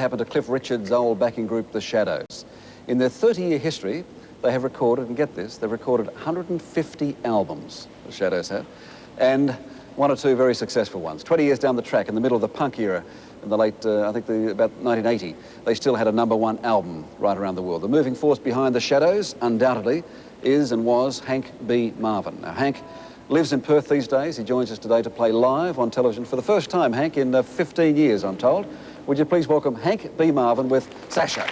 happened to Cliff Richard's old backing group, The Shadows. In their 30-year history, they have recorded, and get this, they've recorded 150 albums, The Shadows have, and one or two very successful ones. 20 years down the track, in the middle of the punk era, in the late, about 1980, they still had a #1 album right around the world. The moving force behind The Shadows, undoubtedly, is and was Hank B. Marvin. Now, Hank lives in Perth these days. He joins us today to play live on television for the first time, Hank, in 15 years, I'm told. Would you please welcome Hank B. Marvin with Sacha.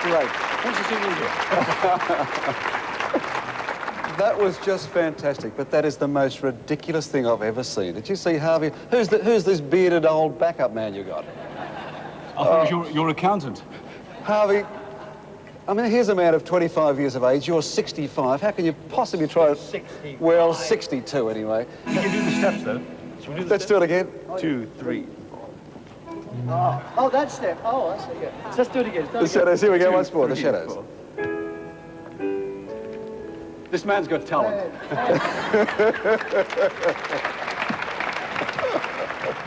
Great. Thanks for seeing you here. That was just fantastic, but that is the most ridiculous thing I've ever seen. Did you see Harvey? Who's this bearded old backup man you got? I thought it was your accountant. Harvey, I mean, here's a man of 25 years of age. You're 65. How can you possibly try it? 65. Well, 62 anyway. You can do the steps, though. Shall we do the Let's do it again. 2, 3. Oh, that step. Oh, I see. Yeah. So let's do it again. The Shadows. Here we go. Once more. The 3, Shadows. 4. This man's got talent.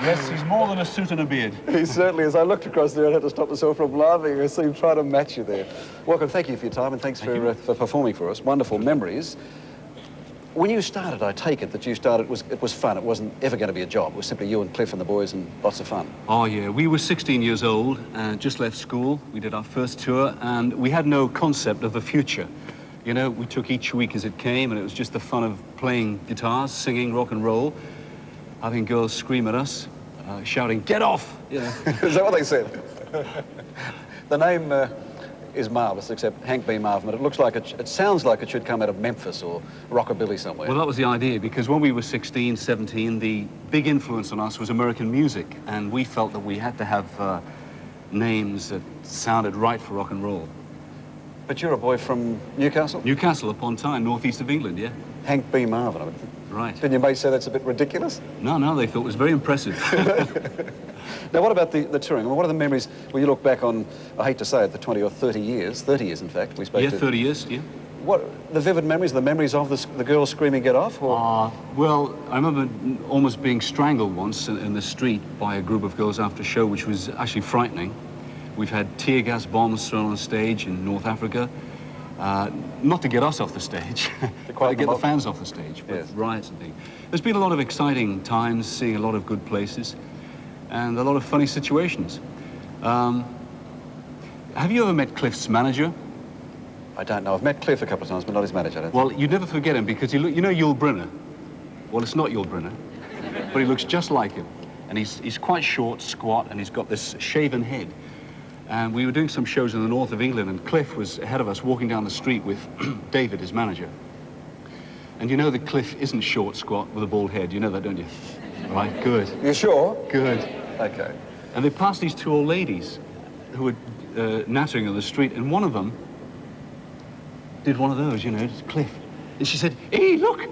Yes, he's more than a suit and a beard. He certainly is. I looked across there and had to stop myself from laughing. I see him trying to match you there. Welcome. Thank you for your time and thanks for performing for us. Wonderful memories. When you started, I take it that you started, it was fun. It wasn't ever going to be a job. It was simply you and Cliff and the boys and lots of fun. Oh, yeah. We were 16 years old and just left school. We did our first tour and we had no concept of the future. You know, we took each week as it came and it was just the fun of playing guitars, singing rock and roll. having girls scream at us, shouting, "Get off!" You know. Is that what they said? The name is marvellous, except Hank B. Marvin, but it looks like it sounds like it should come out of Memphis or Rockabilly somewhere. Well, that was the idea, because when we were 16, 17, the big influence on us was American music, and we felt that we had to have names that sounded right for rock and roll. But you're a boy from Newcastle? Newcastle upon Tyne, northeast of England, yeah. Hank B. Marvin, I would think. Right. Didn't your mate say that's a bit ridiculous? No, they thought it was very impressive. Now, what about the touring? I mean, what are the memories when you look back on, I hate to say it, the 20 or 30 years, 30 years in fact, we spoke Yeah, to... 30 years, yeah. What, the vivid memories, the memories of the girls screaming, "Get off"? Or? Well, I remember almost being strangled once in the street by a group of girls after a show, which was actually frightening. We've had tear gas bombs thrown on stage in North Africa. Not to get us off the stage, but to get the fans off the stage, with yes. riots and things. There's been a lot of exciting times, seeing a lot of good places, and a lot of funny situations. Have you ever met Cliff's manager? I don't know. I've met Cliff a couple of times, but not his manager. I don't Well, you'd never forget him, because you know Yul Brynner? Well, it's not Yul Brynner, but he looks just like him. And he's quite short, squat, and he's got this shaven head. And we were doing some shows in the north of England, and Cliff was ahead of us walking down the street with David, his manager. And you know that Cliff isn't short, squat, with a bald head. You know that, don't you? Right, good. You sure? Good. Okay. And they passed these two old ladies who were nattering on the street, and one of them did one of those, you know, Cliff. And she said, "Hey, look,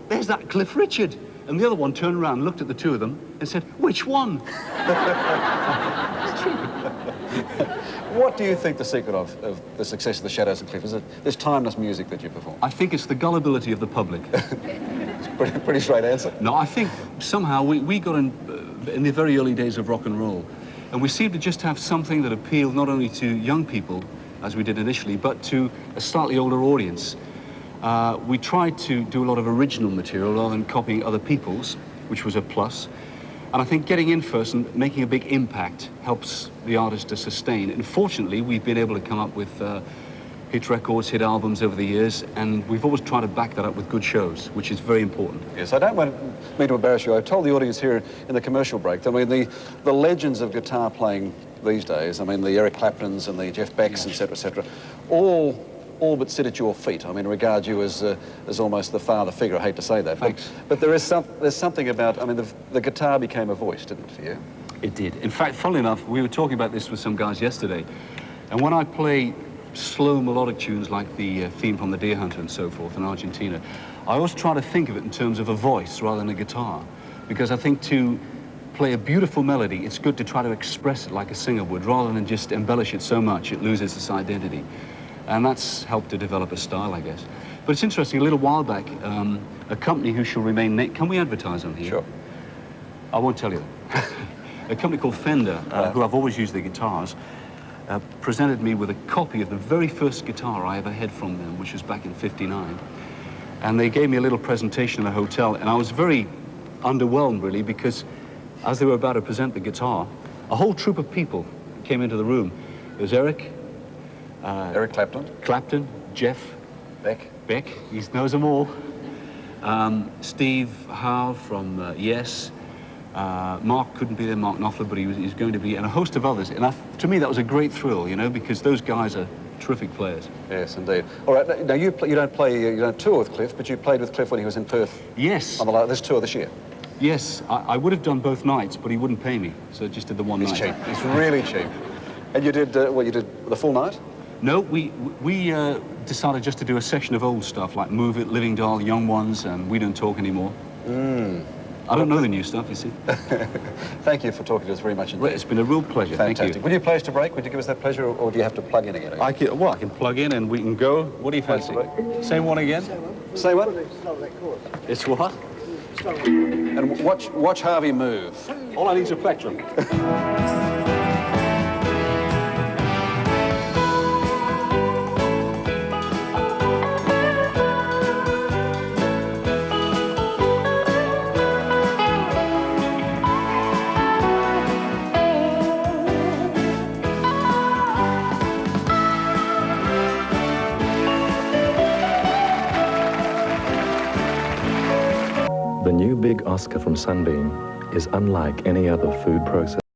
there's that Cliff Richard." And the other one turned around, looked at the two of them, and said, "Which one?" It's true. What do you think the secret of the success of the Shadows and Cliff is? This timeless music that you perform? I think it's the gullibility of the public. It's a pretty straight answer. No, I think somehow we got in the very early days of rock and roll, and we seemed to just have something that appealed not only to young people, as we did initially, but to a slightly older audience. We tried to do a lot of original material rather than copying other people's, which was a plus. And I think getting in first and making a big impact helps the artist to sustain. And fortunately, we've been able to come up with hit records, hit albums over the years, and we've always tried to back that up with good shows, which is very important. Yes, I don't mean to embarrass you. I told the audience here in the commercial break, I mean, the legends of guitar playing these days, I mean, the Eric Claptons and the Jeff Becks, et cetera, all but sit at your feet. I mean, regard you as almost the father figure. I hate to say that. Thanks. But there's something about, I mean, the guitar became a voice, didn't it, for you? It did. In fact, funnily enough, we were talking about this with some guys yesterday, and when I play slow melodic tunes like the theme from The Deer Hunter and so forth in Argentina, I always try to think of it in terms of a voice rather than a guitar, because I think to play a beautiful melody, it's good to try to express it like a singer would, rather than just embellish it so much it loses its identity. And that's helped to develop a style, I guess. But it's interesting, a little while back, a company who shall remain named... Can we advertise on here? Sure. I won't tell you that. A company called Fender, who I've always used their guitars, presented me with a copy of the very first guitar I ever had from them, which was back in '59. And they gave me a little presentation in a hotel, and I was very underwhelmed, really, because as they were about to present the guitar, a whole troop of people came into the room. There was Eric Clapton, Jeff Beck, he knows them all. Steve Howe from Yes. Mark couldn't be there, Mark Knopfler, but he's going to be, and a host of others. And to me, that was a great thrill, you know, because those guys are terrific players. Yes, indeed. All right, now you don't tour with Cliff, but you played with Cliff when he was in Perth. Yes. On this tour this year. Yes, I would have done both nights, but he wouldn't pay me, so I just did the one night. It's cheap. It's really cheap. And you did you did the full night? No, we decided just to do a section of old stuff like Move It, Living Doll, Young Ones, and We Don't Talk Anymore. I don't know the new stuff, you see. Thank you for talking to us very much indeed. It's been a real pleasure. Fantastic. Thank you. Will you play us to break? Would you give us that pleasure, or do you have to plug in again? I can plug in and we can go. What do you fancy? Same one again? Say what? It's what? And watch Harvey move. All I need is a plectrum. The new big Oscar from Sunbeam is unlike any other food processor.